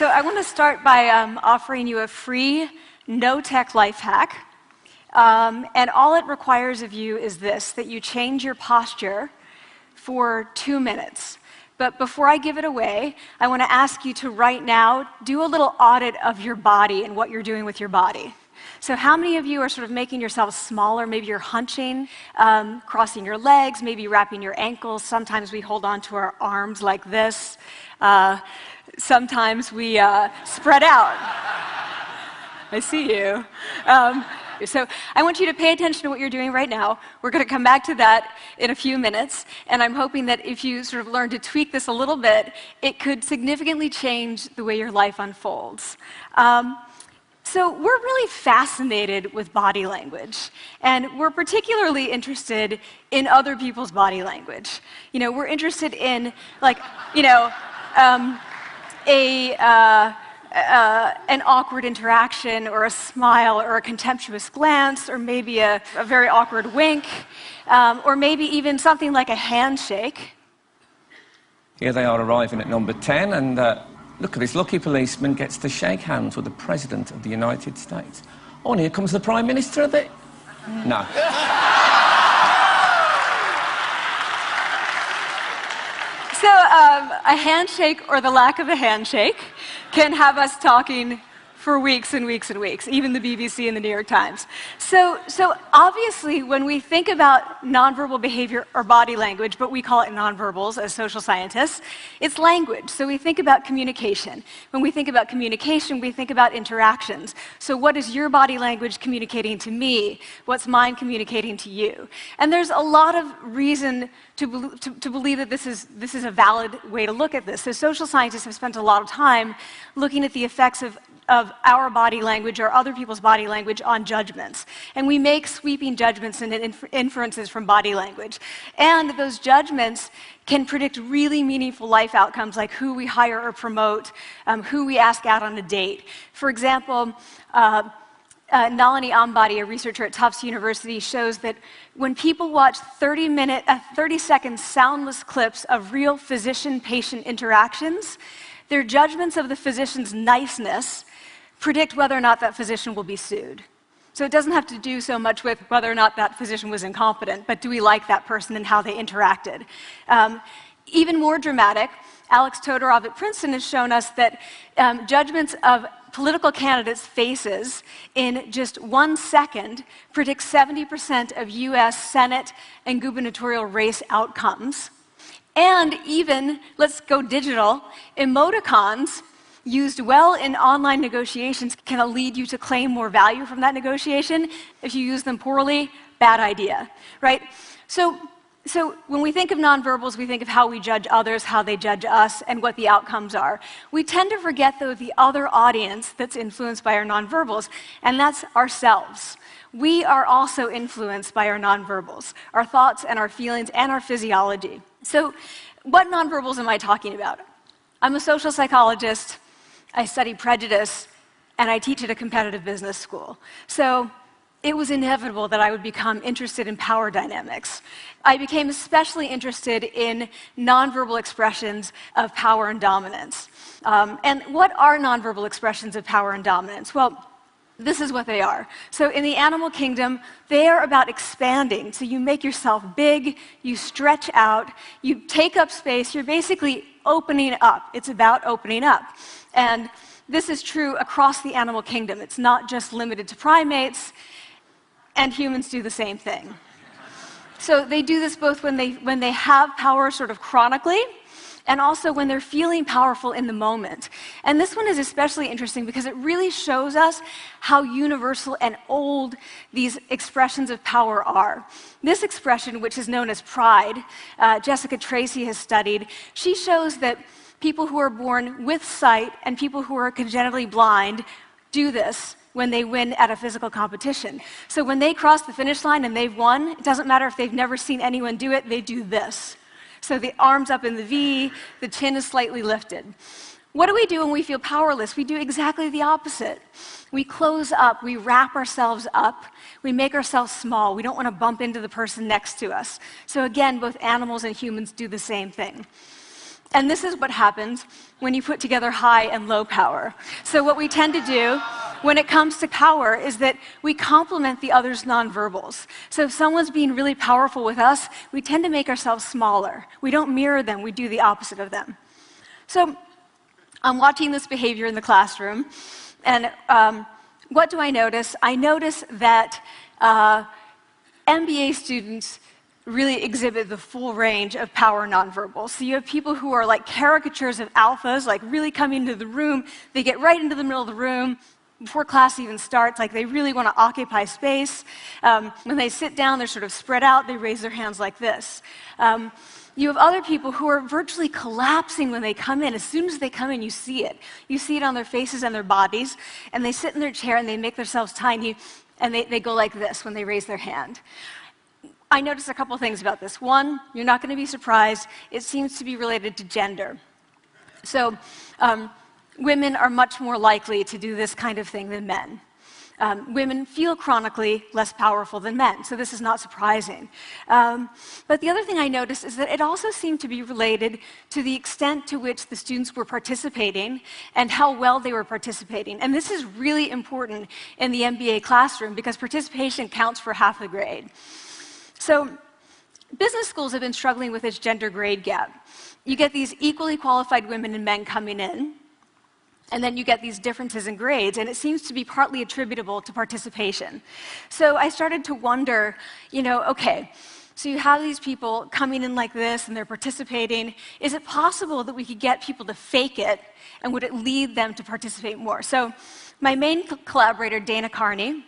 So I want to start by offering you a free, no-tech life hack. And all it requires of you is this, that you change your posture for 2 minutes. But before I give it away, I want to ask you to right now do a little audit of your body and what you're doing with your body. So how many of you are sort of making yourselves smaller? Maybe you're hunching, crossing your legs, maybe wrapping your ankles. Sometimes we hold on to our arms like this. Sometimes we spread out. I see you. So I want you to pay attention to what you're doing right now. We're going to come back to that in a few minutes, and I'm hoping that if you sort of learn to tweak this a little bit, it could significantly change the way your life unfolds. So we're really fascinated with body language, and we're particularly interested in other people's body language. You know, we're interested in, like, you know, an awkward interaction, or a smile, or a contemptuous glance, or maybe a very awkward wink, or maybe even something like a handshake. Here they are arriving at number 10, and look at this lucky policeman gets to shake hands with the President of the United States. Oh, and here comes the Prime Minister of it. No. So a handshake, or the lack of a handshake, can have us talking for weeks and weeks and weeks, even the BBC and the New York Times. So obviously, when we think about nonverbal behavior or body language, but we call it nonverbals as social scientists, it's language. So we think about communication. When we think about communication, we think about interactions. So what is your body language communicating to me? What's mine communicating to you? And there's a lot of reason to believe that this is a valid way to look at this. So social scientists have spent a lot of time looking at the effects of our body language or other people's body language on judgments. And we make sweeping judgments and inferences from body language. And those judgments can predict really meaningful life outcomes, like who we hire or promote, who we ask out on a date. For example, Nalini Ambady, a researcher at Tufts University, shows that when people watch 30-second soundless clips of real physician-patient interactions, their judgments of the physician's niceness predict whether or not that physician will be sued. So it doesn't have to do so much with whether or not that physician was incompetent, but do we like that person and how they interacted? Even more dramatic, Alex Todorov at Princeton has shown us that judgments of political candidates' faces in just 1 second predict 70% of US Senate and gubernatorial race outcomes. And even, let's go digital, emoticons used well in online negotiations can lead you to claim more value from that negotiation. If you use them poorly, bad idea, right? So when we think of nonverbals, we think of how we judge others, how they judge us, and what the outcomes are. We tend to forget, though, the other audience that's influenced by our nonverbals, and that's ourselves. We are also influenced by our nonverbals, our thoughts and our feelings and our physiology. So what nonverbals am I talking about? I'm a social psychologist, I study prejudice, and I teach at a competitive business school. So it was inevitable that I would become interested in power dynamics. I became especially interested in nonverbal expressions of power and dominance. And what are nonverbal expressions of power and dominance? Well, this is what they are. So in the animal kingdom, they are about expanding. So you make yourself big, you stretch out, you take up space, you're basically opening up. It's about opening up. And this is true across the animal kingdom. It's not just limited to primates, and humans do the same thing. So they do this both when they have power sort of chronically, and also when they're feeling powerful in the moment. And this one is especially interesting because it really shows us how universal and old these expressions of power are. This expression, which is known as pride, Jessica Tracy has studied, she shows that people who are born with sight and people who are congenitally blind do this when they win at a physical competition. So when they cross the finish line and they've won, it doesn't matter if they've never seen anyone do it, they do this. So the arms up in the V, the chin is slightly lifted. What do we do when we feel powerless? We do exactly the opposite. We close up, we wrap ourselves up, we make ourselves small. We don't want to bump into the person next to us. So again, both animals and humans do the same thing. And this is what happens when you put together high and low power. So what we tend to do when it comes to power is that we complement the other's nonverbals. So if someone's being really powerful with us, we tend to make ourselves smaller. We don't mirror them, we do the opposite of them. So I'm watching this behavior in the classroom, and what do I notice? I notice that MBA students really exhibit the full range of power nonverbals. So you have people who are like caricatures of alphas, like really coming into the room. They get right into the middle of the room before class even starts, like they really want to occupy space. When they sit down, they're sort of spread out. They raise their hands like this. You have other people who are virtually collapsing when they come in. As soon as they come in, you see it. You see it on their faces and their bodies, and they sit in their chair and they make themselves tiny, and they go like this when they raise their hand. I noticed a couple things about this. One, you're not going to be surprised, it seems to be related to gender. So women are much more likely to do this kind of thing than men. Women feel chronically less powerful than men, so this is not surprising. But the other thing I noticed is that it also seemed to be related to the extent to which the students were participating and how well they were participating. And this is really important in the MBA classroom because participation counts for half the grade. So business schools have been struggling with this gender grade gap. You get these equally qualified women and men coming in, and then you get these differences in grades, and it seems to be partly attributable to participation. So I started to wonder, okay, so you have these people coming in like this, and they're participating. Is it possible that we could get people to fake it, and would it lead them to participate more? So my main collaborator, Dana Carney,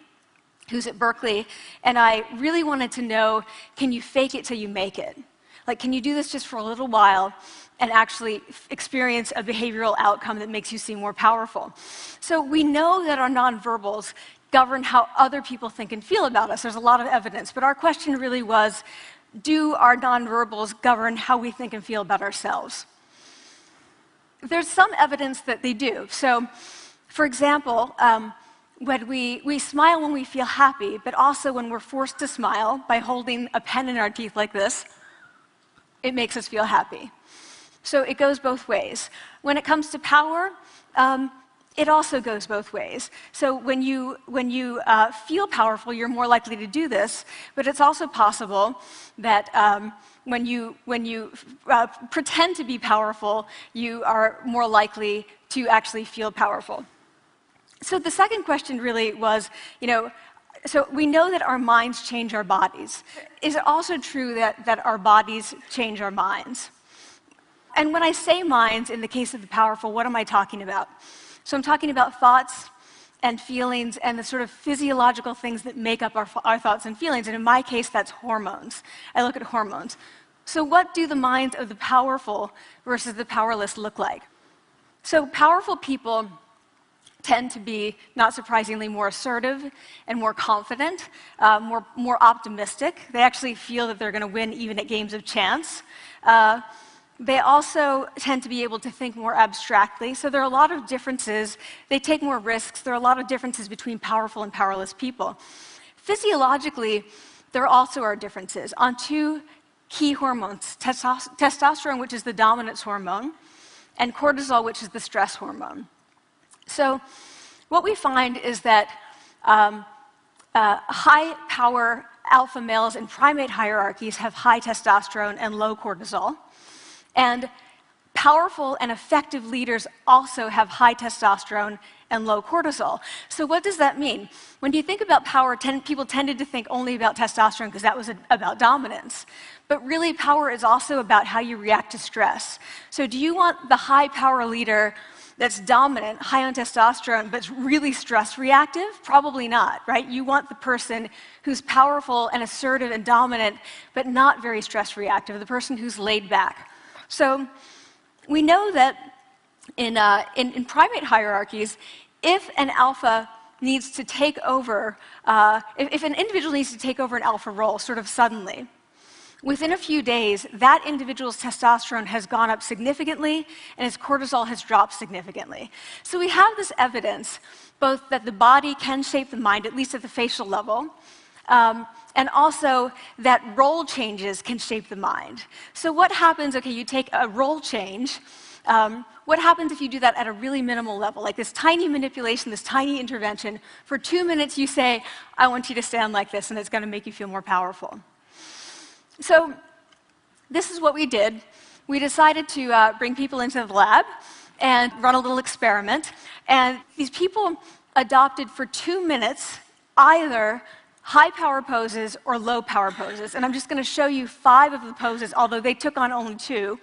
who's at Berkeley, and I really wanted to know, can you fake it till you make it? Like, can you do this just for a little while and actually experience a behavioral outcome that makes you seem more powerful? So we know that our nonverbals govern how other people think and feel about us. There's a lot of evidence, but our question really was, do our nonverbals govern how we think and feel about ourselves? There's some evidence that they do. So, for example, when we smile when we feel happy, but also when we're forced to smile by holding a pen in our teeth like this, it makes us feel happy. So it goes both ways. When it comes to power, it also goes both ways. So when you feel powerful, you're more likely to do this, but it's also possible that when you pretend to be powerful, you are more likely to actually feel powerful. So the second question really was, so we know that our minds change our bodies. Is it also true that our bodies change our minds? And when I say minds, in the case of the powerful, what am I talking about? So I'm talking about thoughts and feelings and the sort of physiological things that make up our thoughts and feelings. And in my case, that's hormones. I look at hormones. So what do the minds of the powerful versus the powerless look like? So powerful people tend to be, not surprisingly, more assertive and more confident, more optimistic. They actually feel that they're going to win even at games of chance. They also tend to be able to think more abstractly. So there are a lot of differences. They take more risks. There are a lot of differences between powerful and powerless people. Physiologically, there also are differences on two key hormones, testosterone, which is the dominance hormone, and cortisol, which is the stress hormone. So what we find is that high-power alpha males in primate hierarchies have high testosterone and low cortisol, and powerful and effective leaders also have high testosterone and low cortisol. So what does that mean? When you think about power, people tended to think only about testosterone because that was about dominance. But really, power is also about how you react to stress. So do you want the high-power leader that's dominant, high on testosterone, but really stress reactive? Probably not, right? You want the person who's powerful and assertive and dominant, but not very stress reactive, the person who's laid back. So we know that in primate hierarchies, if an alpha needs to take over, if an individual needs to take over an alpha role sort of suddenly, within a few days, that individual's testosterone has gone up significantly and his cortisol has dropped significantly. So we have this evidence, both that the body can shape the mind, at least at the facial level, and also that role changes can shape the mind. So what happens, okay, you take a role change, what happens if you do that at a really minimal level, like this tiny manipulation, this tiny intervention? For 2 minutes you say, I want you to stand like this, and it's going to make you feel more powerful. So this is what we did. We decided to bring people into the lab and run a little experiment. And these people adopted for 2 minutes either high power poses or low power poses. And I'm just going to show you 5 of the poses, although they took on only 2.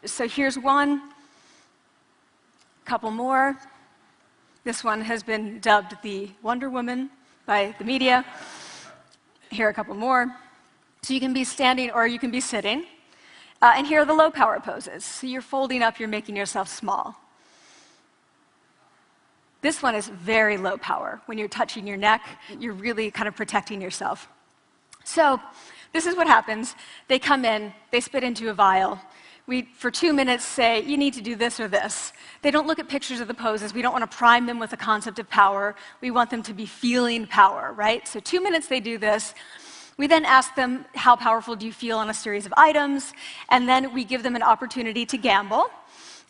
So here's one, a couple more. This one has been dubbed the Wonder Woman by the media. Here are a couple more. So you can be standing or you can be sitting. And here are the low power poses. So you're folding up, you're making yourself small. This one is very low power. When you're touching your neck, you're really kind of protecting yourself. So this is what happens. They come in, they spit into a vial. We, for 2 minutes, say, you need to do this or this. They don't look at pictures of the poses. We don't want to prime them with the concept of power. We want them to be feeling power, right? So 2 minutes they do this. We then ask them, how powerful do you feel on a series of items? And then we give them an opportunity to gamble.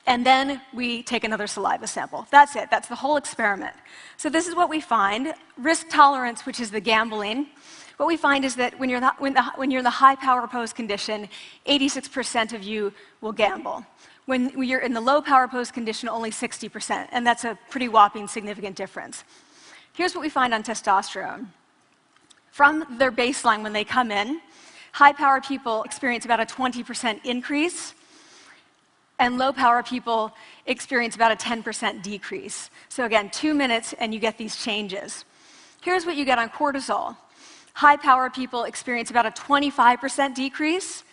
And then we take another saliva sample. That's it. That's the whole experiment. So this is what we find. Risk tolerance, which is the gambling. What we find is that when you're in the high power pose condition, 86% of you will gamble. When you're in the low power pose condition, only 60%. And that's a pretty whopping significant difference. Here's what we find on testosterone. From their baseline when they come in, high power people experience about a 20% increase, and low power people experience about a 10% decrease. So again, 2 minutes and you get these changes. Here's what you get on cortisol. High power people experience about a 25% decrease,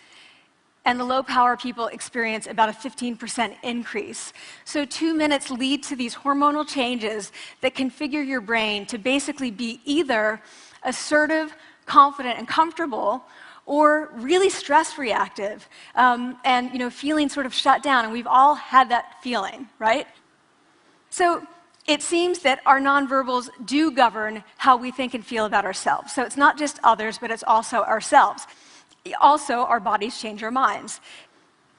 and the low power people experience about a 15% increase. So 2 minutes lead to these hormonal changes that configure your brain to basically be either assertive, confident, and comfortable, or really stress reactive, and feeling sort of shut down. And we've all had that feeling, right? So it seems that our nonverbals do govern how we think and feel about ourselves. So it's not just others, but it's also ourselves. Also, our bodies change our minds.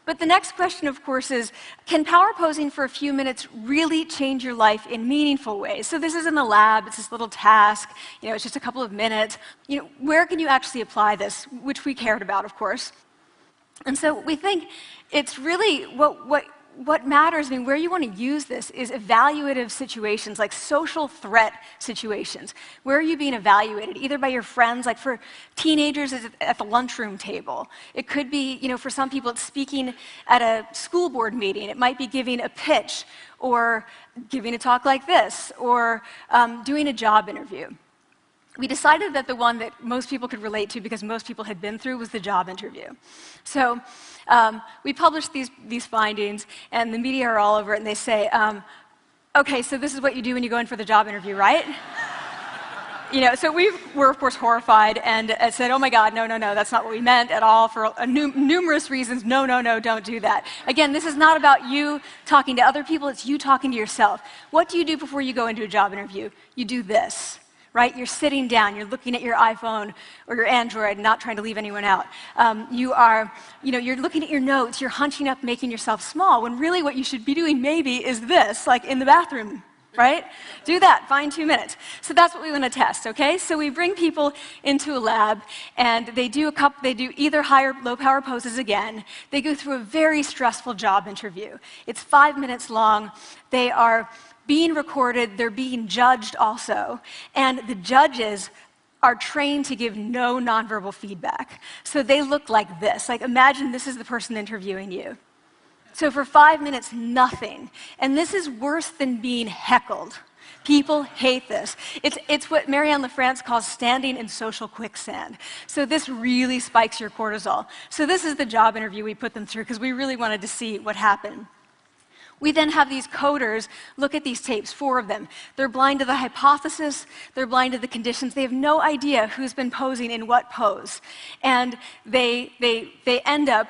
But the next question, of course, is, can power posing for a few minutes really change your life in meaningful ways? So this is in the lab, it's this little task, it's just a couple of minutes. Where can you actually apply this, which we cared about, of course. And so we think it's really what matters, where you want to use this is evaluative situations, like social threat situations. Where are you being evaluated? Either by your friends, like for teenagers, it's at the lunchroom table. It could be, for some people, it's speaking at a school board meeting. It might be giving a pitch, or giving a talk like this, or doing a job interview. We decided that the one that most people could relate to, because most people had been through, was the job interview. So we published these findings, and the media are all over it, and they say, okay, so this is what you do when you go in for the job interview, right? So we were, of course, horrified and said, oh my God, no, that's not what we meant at all, for numerous reasons. No, don't do that. Again, this is not about you talking to other people, it's you talking to yourself. What do you do before you go into a job interview? You do this. Right? You're sitting down, you're looking at your iPhone or your Android, not trying to leave anyone out. You're looking at your notes, you're hunching up, making yourself small, when really what you should be doing maybe is this, like in the bathroom, right? Do that, find 2 minutes. So that's what we want to test, okay? So we bring people into a lab, and they do either high or low power poses again. They go through a very stressful job interview. It's 5 minutes long. They are being recorded, they're being judged also, and the judges are trained to give no nonverbal feedback. So they look like this. Like, imagine this is the person interviewing you. So for 5 minutes, nothing. And this is worse than being heckled. People hate this. It's what Marianne LaFrance calls standing in social quicksand. So this really spikes your cortisol. So this is the job interview we put them through, because we really wanted to see what happened. We then have these coders look at these tapes, 4 of them. They're blind to the hypothesis, they're blind to the conditions. They have no idea who's been posing in what pose. And they end up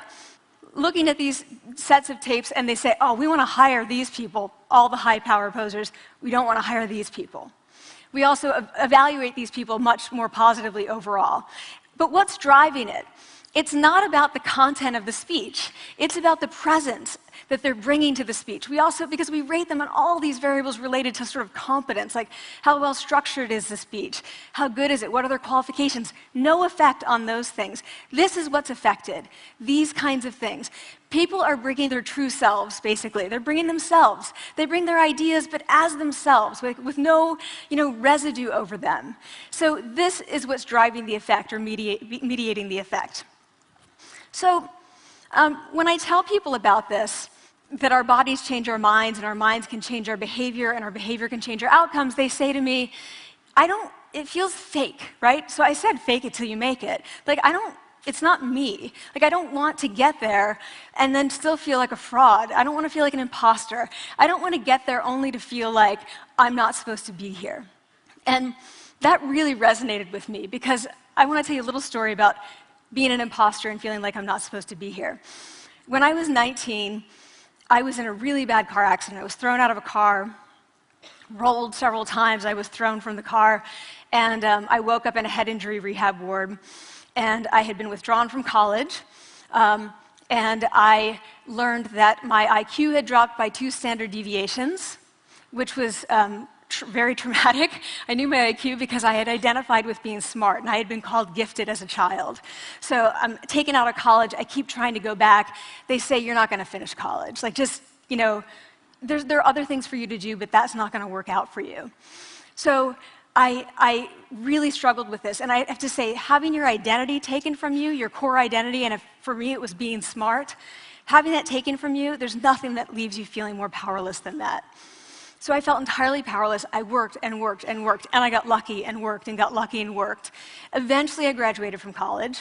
looking at these sets of tapes, and they say, oh, we want to hire these people, all the high power posers. We don't want to hire these people. We also evaluate these people much more positively overall. But what's driving it? It's not about the content of the speech. It's about the presence that they're bringing to the speech. We also, because we rate them on all these variables related to sort of competence, like how well structured is the speech? How good is it? What are their qualifications? No effect on those things. This is what's affected, these kinds of things. People are bringing their true selves, basically. They're bringing themselves. They bring their ideas, but as themselves, with no residue over them. So this is what's driving the effect or mediating the effect. So when I tell people about this, that our bodies change our minds and our minds can change our behavior and our behavior can change our outcomes, they say to me, it feels fake, right? So I said, fake it till you make it. Like, it's not me. Like, I don't want to get there and then still feel like a fraud. I don't want to feel like an imposter. I don't want to get there only to feel like I'm not supposed to be here. And that really resonated with me because I want to tell you a little story about being an imposter and feeling like I'm not supposed to be here. When I was 19, I was in a really bad car accident. I was thrown out of a car, rolled several times. I was thrown from the car, and I woke up in a head injury rehab ward. And I had been withdrawn from college, and I learned that my IQ had dropped by 2 standard deviations, which was very traumatic. I knew my IQ because I had identified with being smart, and I had been called gifted as a child. So I'm taken out of college. I keep trying to go back. They say, you're not going to finish college. Like, just, there are other things for you to do, but that's not going to work out for you. So I really struggled with this. And I have to say, having your identity taken from you, your core identity, and for me it was being smart, having that taken from you, there's nothing that leaves you feeling more powerless than that. So I felt entirely powerless. I worked and worked and worked, and I got lucky and worked and got lucky and worked. Eventually, I graduated from college.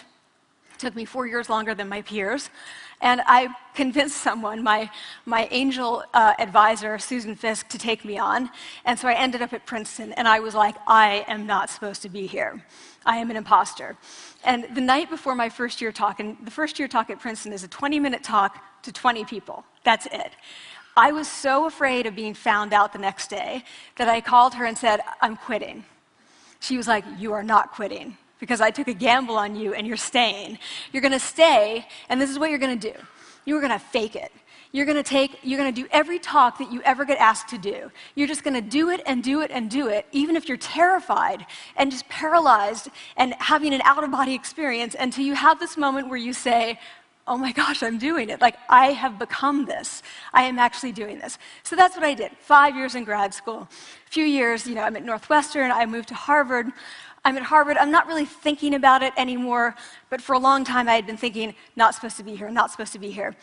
It took me 4 years longer than my peers. And I convinced someone, my angel advisor, Susan Fisk, to take me on. And so I ended up at Princeton, and I was like, I am not supposed to be here. I am an imposter. And the night before my first year talk, and the first year talk at Princeton is a 20-minute talk to 20 people. That's it. I was so afraid of being found out the next day that I called her and said, I'm quitting. She was like, you are not quitting, because I took a gamble on you and you're staying. You're going to stay, and this is what you're going to do. You're going to fake it. You're going to do every talk that you ever get asked to do. You're just going to do it and do it and do it, even if you're terrified and just paralyzed and having an out-of-body experience, until you have this moment where you say, oh my gosh, I'm doing it. Like, I have become this. I am actually doing this. So that's what I did. 5 years in grad school. A few years, I'm at Northwestern. I moved to Harvard. I'm at Harvard. I'm not really thinking about it anymore, but for a long time I had been thinking, not supposed to be here, not supposed to be here.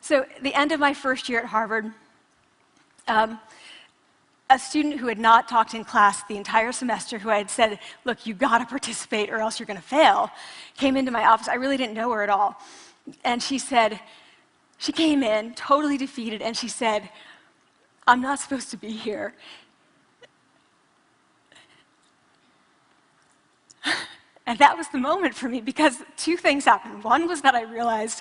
So at the end of my first year at Harvard, a student who had not talked in class the entire semester, who I had said, look, you've got to participate or else you're going to fail, came into my office. I really didn't know her at all. And she came in totally defeated, and she said, I'm not supposed to be here. And that was the moment for me, because 2 things happened. One was that I realized,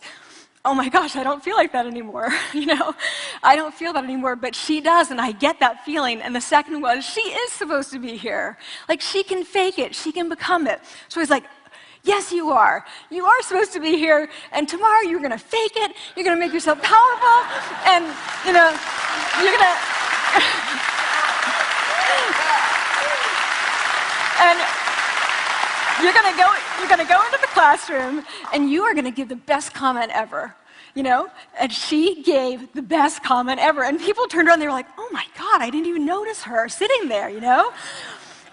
oh my gosh, I don't feel like that anymore. I don't feel that anymore, but she does, and I get that feeling. And the second was, she is supposed to be here. Like, she can fake it, she can become it. So I was like, yes, you are. You are supposed to be here, and tomorrow you're going to fake it, you're going to make yourself powerful, and, you're going to... and you're going to go into the classroom, and you are going to give the best comment ever, And she gave the best comment ever. And people turned around, they were like, oh my God, I didn't even notice her sitting there,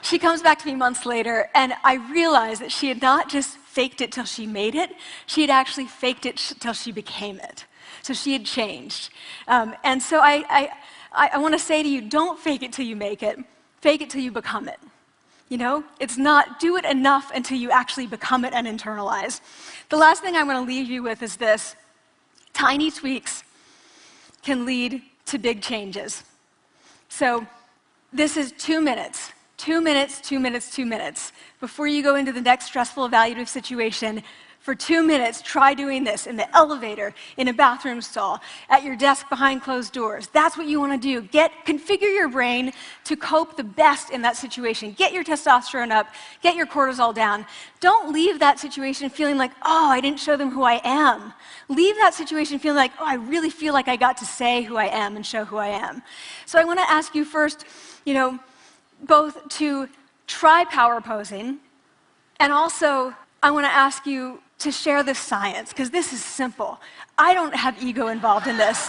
She comes back to me months later, and I realized that she had not just faked it till she made it, she had actually faked it till she became it. So she had changed. And so I want to say to you, don't fake it till you make it. Fake it till you become it. It's not do it enough until you actually become it and internalize. The last thing I want to leave you with is this. Tiny tweaks can lead to big changes. So this is 2 minutes. 2 minutes, 2 minutes, 2 minutes. Before you go into the next stressful evaluative situation, For 2 minutes, try doing this in the elevator, in a bathroom stall, at your desk behind closed doors. That's what you want to do. Configure your brain to cope the best in that situation. Get your testosterone up, get your cortisol down. Don't leave that situation feeling like, oh, I didn't show them who I am. Leave that situation feeling like, oh, I really feel like I got to say who I am and show who I am. So I want to ask you first, both to try power posing, and also I want to ask you to share this science, because this is simple. I don't have ego involved in this.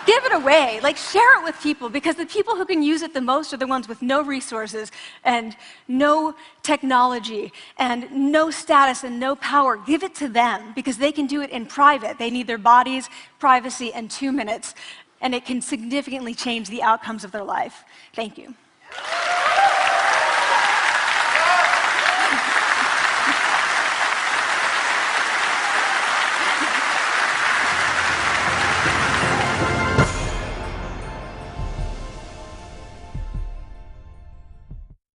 Give it away. Share it with people, because the people who can use it the most are the ones with no resources and no technology and no status and no power. Give it to them, because they can do it in private. They need their bodies, privacy, and 2 minutes, and it can significantly change the outcomes of their life. Thank you.